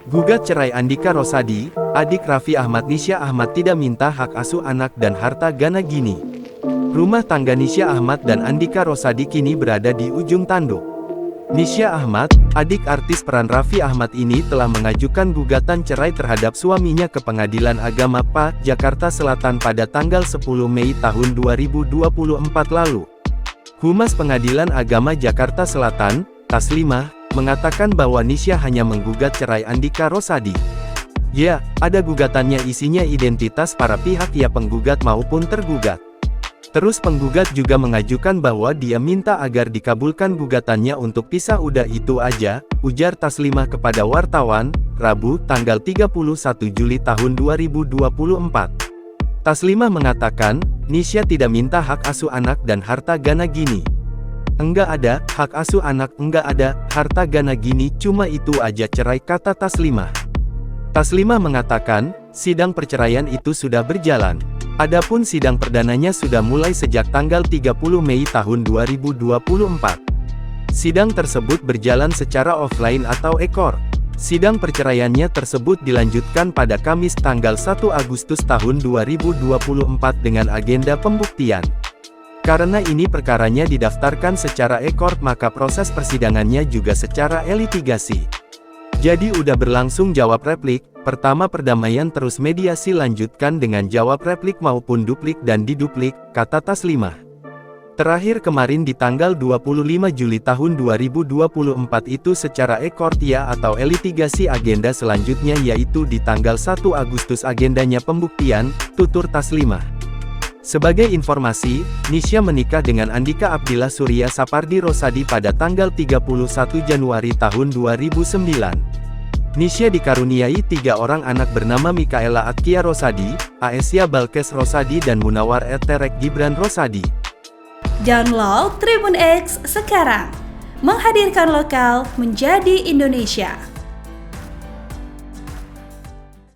Gugat cerai Andika Rosadi, adik Raffi Ahmad. Nisya Ahmad tidak minta hak asuh anak dan harta Gana Gini. Rumah tangga Nisya Ahmad dan Andika Rosadi kini berada di ujung tanduk. Nisya Ahmad, adik artis peran Raffi Ahmad ini telah mengajukan gugatan cerai terhadap suaminya ke Pengadilan Agama PA, Jakarta Selatan pada tanggal 10 Mei tahun 2024 lalu. Humas Pengadilan Agama Jakarta Selatan, Taslimah, mengatakan bahwa Nisya hanya menggugat cerai Andika Rosadi. Ya, ada gugatannya, isinya identitas para pihak, ya penggugat maupun tergugat. Terus penggugat juga mengajukan bahwa dia minta agar dikabulkan gugatannya untuk pisah. Udah itu aja, ujar Taslimah kepada wartawan, Rabu, tanggal 31 Juli tahun 2024. Taslimah mengatakan, Nisya tidak minta hak asuh anak dan harta Gana Gini. Enggak ada, hak asuh anak, enggak ada, harta Gana Gini, cuma itu aja cerai, kata Taslimah. Taslimah mengatakan, sidang perceraian itu sudah berjalan. Adapun sidang perdananya sudah mulai sejak tanggal 30 Mei tahun 2024. Sidang tersebut berjalan secara offline atau ekor. Sidang perceraiannya tersebut dilanjutkan pada Kamis tanggal 1 Agustus tahun 2024 dengan agenda pembuktian. Karena ini perkaranya didaftarkan secara ekor, maka proses persidangannya juga secara litigasi. Jadi udah berlangsung jawab replik, pertama perdamaian, terus mediasi, lanjutkan dengan jawab replik maupun duplik dan diduplik, kata Taslimah. Terakhir kemarin di tanggal 25 Juli tahun 2024 itu secara ekor, ya atau litigasi. Agenda selanjutnya yaitu di tanggal 1 Agustus agendanya pembuktian, tutur Taslimah. Sebagai informasi, Nisya menikah dengan Andika Abdillah Surya Sapardi Rosadi pada tanggal 31 Januari tahun 2009. Nisya dikaruniai 3 orang anak bernama Mikaela Atkia Rosadi, Aesya Balkes Rosadi dan Munawar Eterek Gibran Rosadi. Download Tribun X sekarang, menghadirkan lokal menjadi Indonesia.